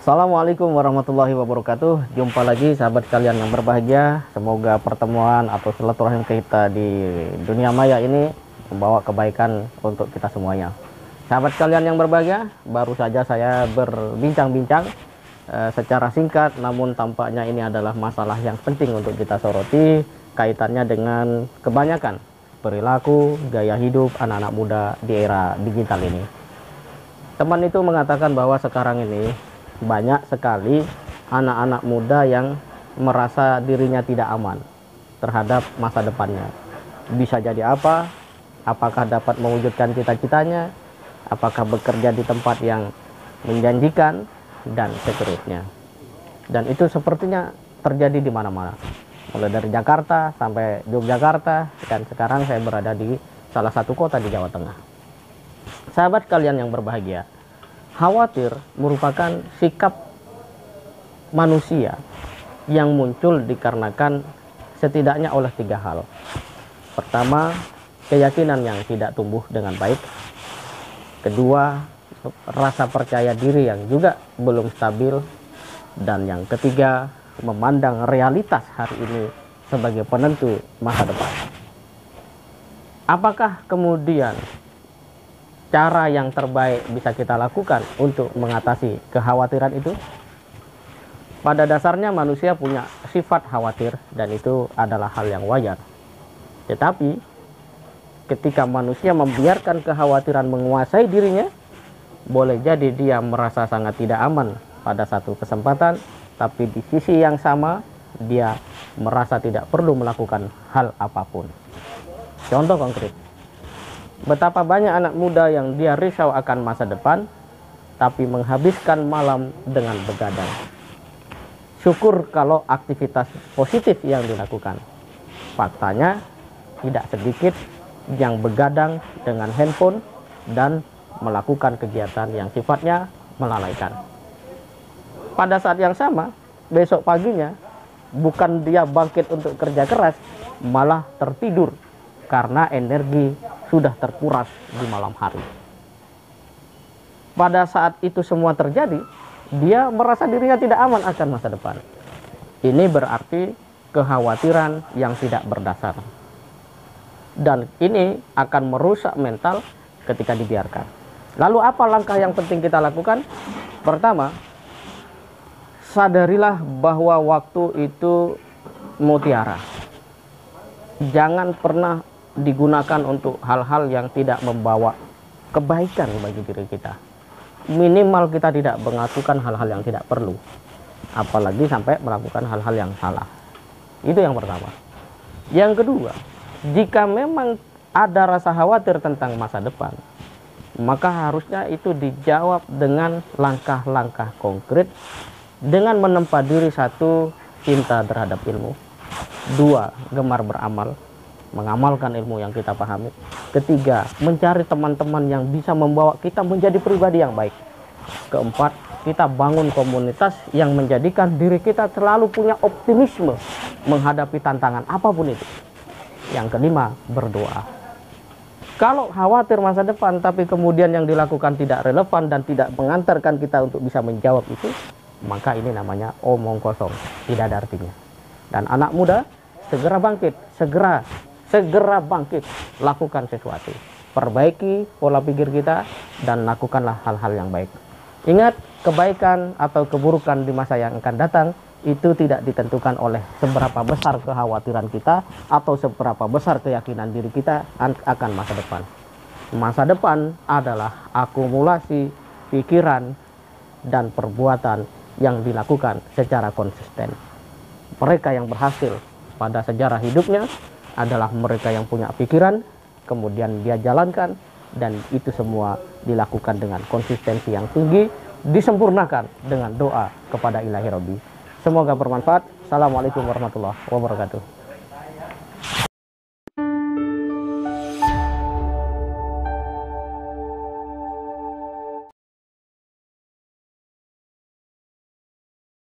Assalamualaikum warahmatullahi wabarakatuh. Jumpa lagi sahabat kalian yang berbahagia. Semoga pertemuan atau silaturahim kita di dunia maya ini membawa kebaikan untuk kita semuanya. Sahabat kalian yang berbahagia, baru saja saya berbincang-bincang secara singkat, namun tampaknya ini adalah masalah yang penting untuk kita soroti, kaitannya dengan kebanyakan perilaku, gaya hidup anak-anak muda di era digital ini. Teman itu mengatakan bahwa sekarang ini banyak sekali anak-anak muda yang merasa dirinya tidak aman terhadap masa depannya. Bisa jadi apa? Apakah dapat mewujudkan cita-citanya? Apakah bekerja di tempat yang menjanjikan? Dan seterusnya. Dan itu sepertinya terjadi di mana-mana. Mulai dari Jakarta sampai Yogyakarta, dan sekarang saya berada di salah satu kota di Jawa Tengah. Sahabat kalian yang berbahagia, khawatir merupakan sikap manusia yang muncul dikarenakan setidaknya oleh 3 hal. Pertama, keyakinan yang tidak tumbuh dengan baik. Kedua, rasa percaya diri yang juga belum stabil. Dan yang ketiga, memandang realitas hari ini sebagai penentu masa depan. Apakah kemudian cara yang terbaik bisa kita lakukan untuk mengatasi kekhawatiran itu? Pada dasarnya manusia punya sifat khawatir dan itu adalah hal yang wajar. Tetapi ketika manusia membiarkan kekhawatiran menguasai dirinya, boleh jadi dia merasa sangat tidak aman pada satu kesempatan, tapi di sisi yang sama dia merasa tidak perlu melakukan hal apapun. Contoh konkret, betapa banyak anak muda yang dia risau akan masa depan, tapi menghabiskan malam dengan begadang. Syukur kalau aktivitas positif yang dilakukan. Faktanya, tidak sedikit yang begadang dengan handphone dan melakukan kegiatan yang sifatnya melalaikan. Pada saat yang sama, besok paginya, bukan dia bangkit untuk kerja keras, malah tertidur karena energi sudah terkuras di malam hari. Pada saat itu semua terjadi, dia merasa dirinya tidak aman akan masa depan. Ini berarti kekhawatiran yang tidak berdasar. Dan ini akan merusak mental ketika dibiarkan. Lalu apa langkah yang penting kita lakukan? Pertama, sadarilah bahwa waktu itu mutiara. Jangan pernah digunakan untuk hal-hal yang tidak membawa kebaikan bagi diri kita. Minimal kita tidak melakukan hal-hal yang tidak perlu, apalagi sampai melakukan hal-hal yang salah. Itu yang pertama. Yang kedua, jika memang ada rasa khawatir tentang masa depan, maka harusnya itu dijawab dengan langkah-langkah konkret, dengan menempa diri. 1, cinta terhadap ilmu. 2, gemar beramal, mengamalkan ilmu yang kita pahami. 3, mencari teman-teman yang bisa membawa kita menjadi pribadi yang baik. 4, kita bangun komunitas yang menjadikan diri kita selalu punya optimisme menghadapi tantangan apapun itu. Yang 5, berdoa. Kalau khawatir masa depan tapi kemudian yang dilakukan tidak relevan dan tidak mengantarkan kita untuk bisa menjawab itu, maka ini namanya omong kosong, tidak ada artinya. Dan anak muda, segera bangkit, segera bangkit, lakukan sesuatu, perbaiki pola pikir kita dan lakukanlah hal-hal yang baik. Ingat, kebaikan atau keburukan di masa yang akan datang itu tidak ditentukan oleh seberapa besar kekhawatiran kita atau seberapa besar keyakinan diri kita akan masa depan. Masa depan adalah akumulasi pikiran dan perbuatan yang dilakukan secara konsisten. Mereka yang berhasil pada sejarah hidupnya adalah mereka yang punya pikiran, kemudian dia jalankan, dan itu semua dilakukan dengan konsistensi yang tinggi, disempurnakan dengan doa kepada Ilahi Rabbi. Semoga bermanfaat. Assalamualaikum warahmatullahi wabarakatuh.